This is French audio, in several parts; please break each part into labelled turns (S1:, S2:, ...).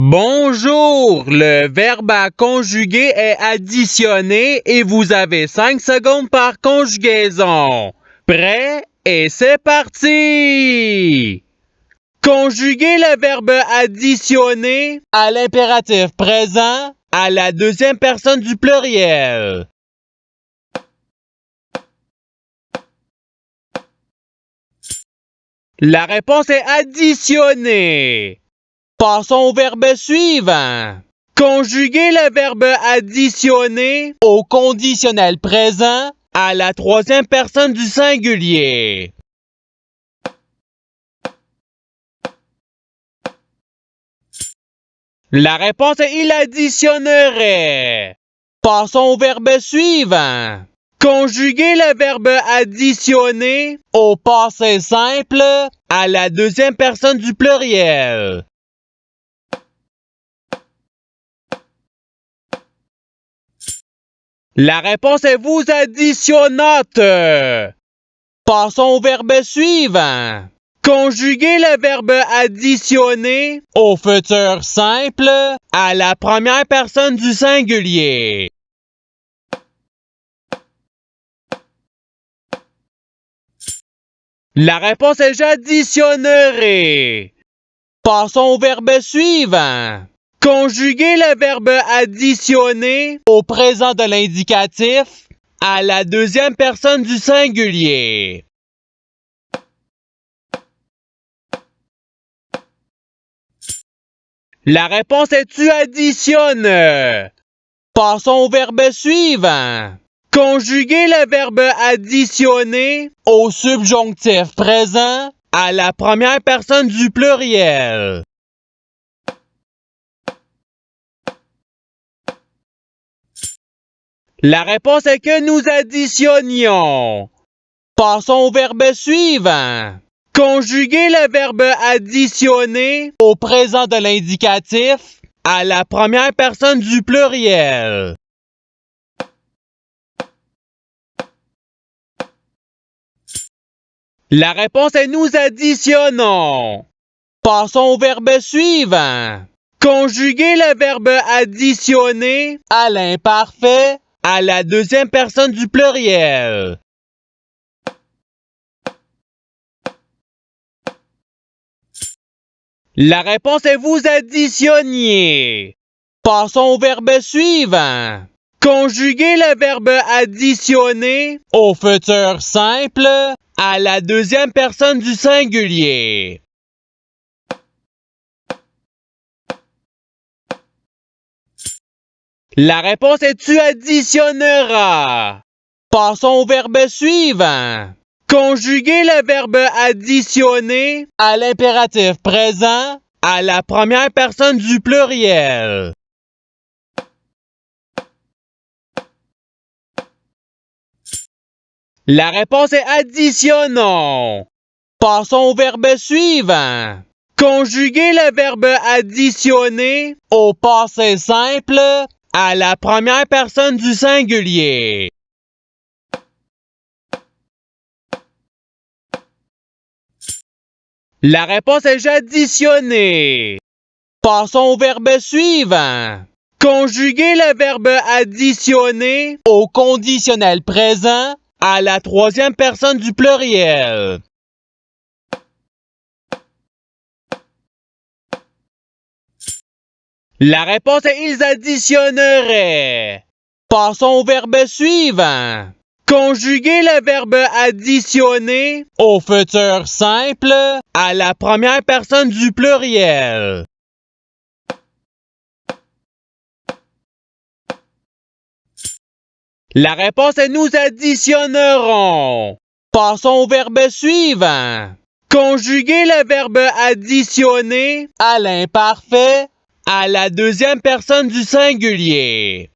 S1: Bonjour, le verbe à conjuguer est additionné et vous avez 5 secondes par conjugaison. Prêt? Et c'est parti! Conjuguez le verbe additionner à l'impératif présent à la deuxième personne du pluriel. La réponse est additionner. Passons au verbe suivant. Conjuguez le verbe additionner au conditionnel présent à la troisième personne du singulier. La réponse est il additionnerait. Passons au verbe suivant. Conjuguez le verbe additionner au passé simple à la deuxième personne du pluriel. La réponse est vous additionnote. Passons au verbe suivant. Conjuguez le verbe additionner au futur simple à la première personne du singulier. La réponse est j'additionnerai. Passons au verbe suivant. Conjuguez le verbe additionner au présent de l'indicatif à la deuxième personne du singulier. La réponse est tu additionnes. Passons au verbe suivant. Conjuguez le verbe additionner au subjonctif présent à la première personne du pluriel. La réponse est que nous additionnions. Passons au verbe suivant. Conjuguez le verbe additionner au présent de l'indicatif à la première personne du pluriel. La réponse est nous additionnons. Passons au verbe suivant. Conjuguez le verbe additionner à l'imparfait à la deuxième personne du pluriel. La réponse est vous additionniez. Passons au verbe suivant. Conjuguez le verbe additionner au futur simple à la deuxième personne du singulier. La réponse est tu additionneras. Passons au verbe suivant. Conjuguez le verbe additionner à l'impératif présent à la première personne du pluriel. La réponse est additionnons. Passons au verbe suivant. Conjuguez le verbe additionner au passé simple à la première personne du singulier. La réponse est j'additionner. Passons au verbe suivant. Conjuguez le verbe additionner au conditionnel présent à la troisième personne du pluriel. La réponse est ils additionneraient. Passons au verbe suivant. Conjuguez le verbe additionner au futur simple à la première personne du pluriel. La réponse est nous additionnerons. Passons au verbe suivant. Conjuguez le verbe additionner à l'imparfait à la deuxième personne du singulier.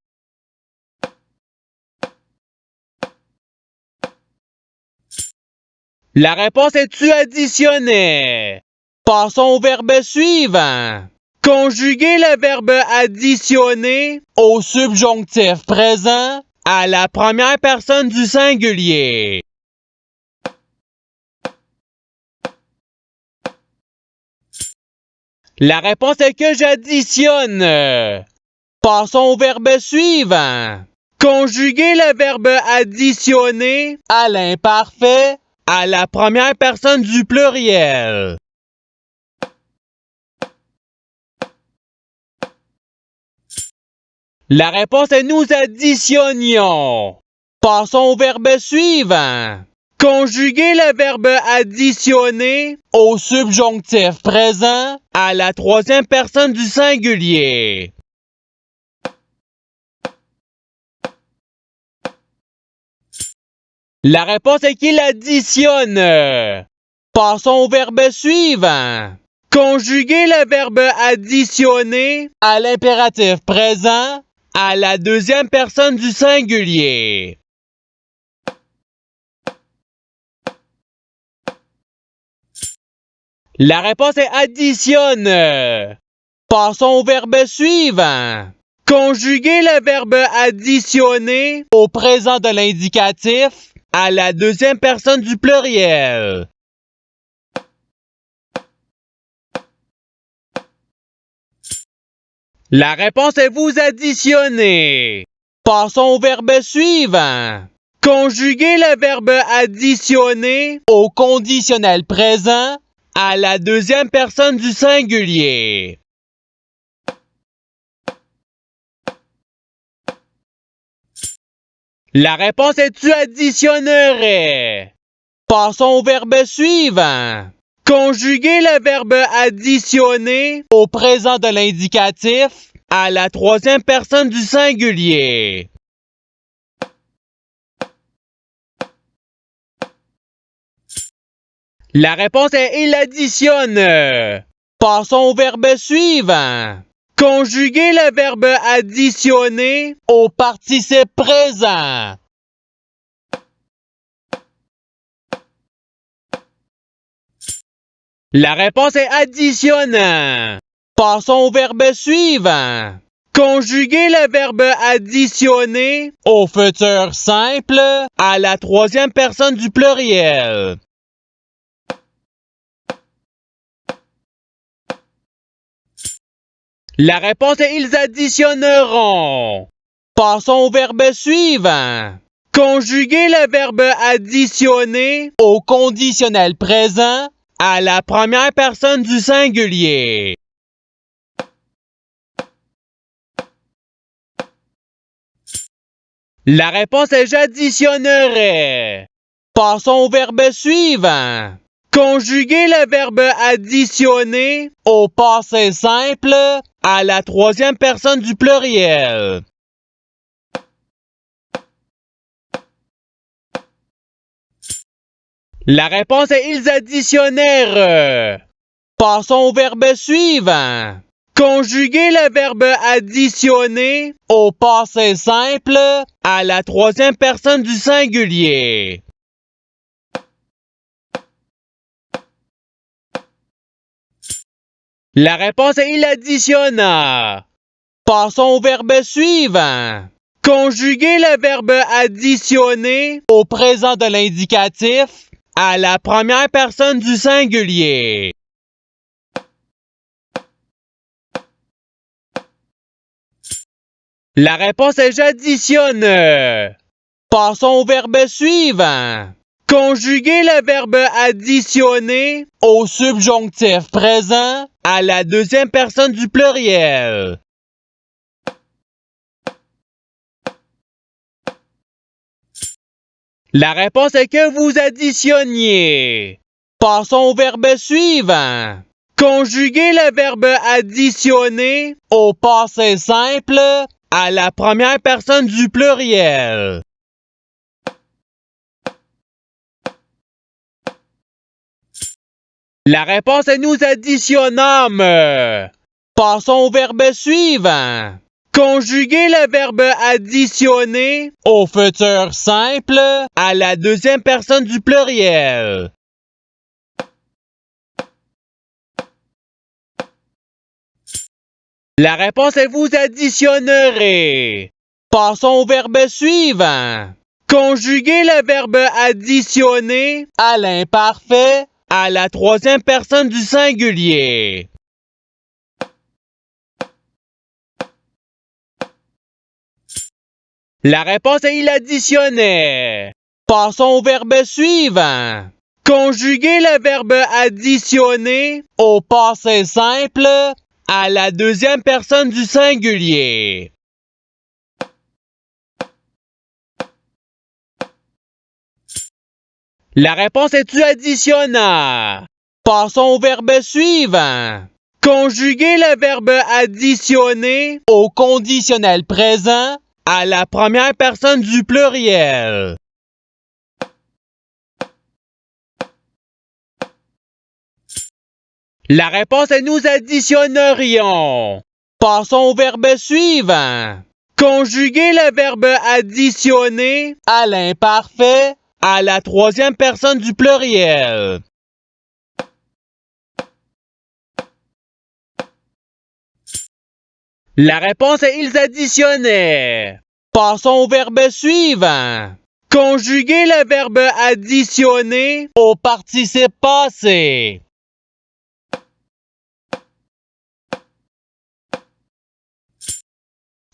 S1: La réponse est tu additionnais. Passons au verbe suivant. Conjuguez le verbe additionner au subjonctif présent à la première personne du singulier. La réponse est que j'additionne. Passons au verbe suivant. Conjuguer le verbe additionner à l'imparfait à la première personne du pluriel. La réponse est nous additionnions. Passons au verbe suivant. Conjuguer le verbe additionner au subjonctif présent à la troisième personne du singulier. La réponse est qu'il additionne. Passons au verbe suivant. Conjuguer le verbe additionner à l'impératif présent à la deuxième personne du singulier. La réponse est additionne. Passons au verbe suivant. Conjuguer le verbe additionner au présent de l'indicatif à la deuxième personne du pluriel. La réponse est vous additionnez. Passons au verbe suivant. Conjuguer le verbe additionner au conditionnel présent à la deuxième personne du singulier. La réponse est tu additionnerais. Passons au verbe suivant. Conjuguer le verbe additionner au présent de l'indicatif à la troisième personne du singulier. La réponse est il additionne. Passons au verbe suivant. Conjuguer le verbe additionner au participe présent. La réponse est additionnant. Passons au verbe suivant. Conjuguer le verbe additionner au futur simple à la troisième personne du pluriel. La réponse est ils additionneront. Passons au verbe suivant. Conjuguer le verbe additionner au conditionnel présent à la première personne du singulier. La réponse est j'additionnerais. Passons au verbe suivant. Conjuguer le verbe additionner au passé simple à la troisième personne du pluriel. La réponse est ils additionnèrent. Passons au verbe suivant. Conjuguer le verbe additionner au passé simple à la troisième personne du singulier. La réponse est il additionna. Passons au verbe suivant. Conjuguer le verbe additionner au présent de l'indicatif à la première personne du singulier. La réponse est j'additionne. Passons au verbe suivant. Conjuguer le verbe additionner au subjonctif présent à la deuxième personne du pluriel. La réponse est que vous additionniez. Passons au verbe suivant. Conjuguer le verbe additionner au passé simple à la première personne du pluriel. La réponse est nous additionnâmes. Passons au verbe suivant. Conjuguer le verbe additionner au futur simple à la deuxième personne du pluriel. La réponse est vous additionnerez. Passons au verbe suivant. Conjuguer le verbe additionner à l'imparfait à la troisième personne du singulier. La réponse est il additionnait. Passons au verbe suivant. Conjuguer le verbe additionner au passé simple à la deuxième personne du singulier. La réponse est tu additionna. Passons au verbe suivant. Conjuguer le verbe additionner au conditionnel présent à la première personne du pluriel. La réponse est nous additionnerions. Passons au verbe suivant. Conjuguer le verbe additionner à l'imparfait à la troisième personne du pluriel. La réponse est ils additionnaient. Passons au verbe suivant. Conjuguer le verbe additionner au participe passé.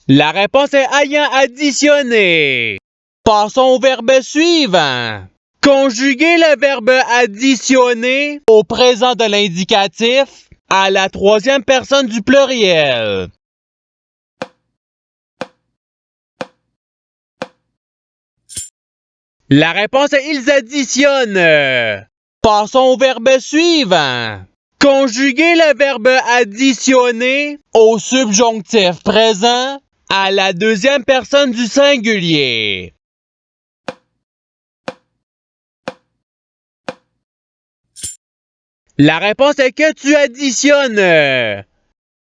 S1: La réponse est ayant additionné. Passons au verbe suivant. Conjuguer le verbe additionner au présent de l'indicatif à la troisième personne du pluriel. La réponse est ils additionnent. Passons au verbe suivant. Conjuguer le verbe additionner au subjonctif présent à la deuxième personne du singulier. La réponse est que tu additionnes.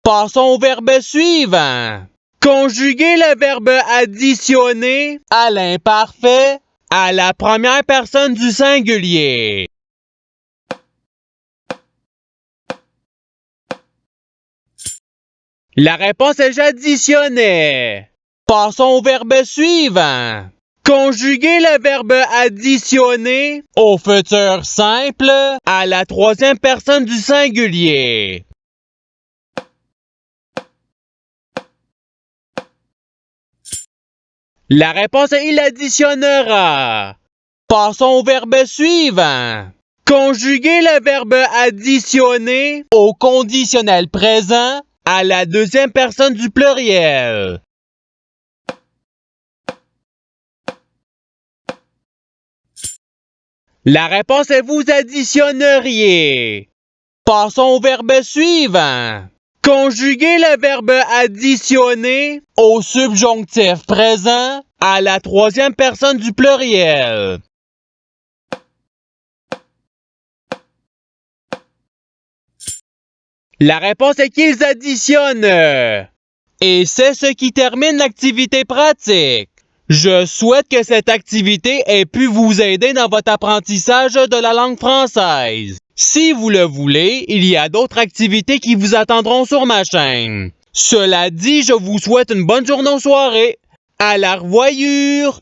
S1: Passons au verbe suivant. Conjuguer le verbe additionner à l'imparfait à la première personne du singulier. La réponse est j'additionnais. Passons au verbe suivant. Conjuguer le verbe additionner au futur simple à la troisième personne du singulier. La réponse est il additionnera. Passons au verbe suivant. Conjuguer le verbe additionner au conditionnel présent à la deuxième personne du pluriel. La réponse est vous additionneriez. Passons au verbe suivant. Conjuguer le verbe additionner au subjonctif présent à la troisième personne du pluriel. La réponse est qu'ils additionnent. Et c'est ce qui termine l'activité pratique. Je souhaite que cette activité ait pu vous aider dans votre apprentissage de la langue française. Si vous le voulez, il y a d'autres activités qui vous attendront sur ma chaîne. Cela dit, je vous souhaite une bonne journée ou soirée. À la revoyure!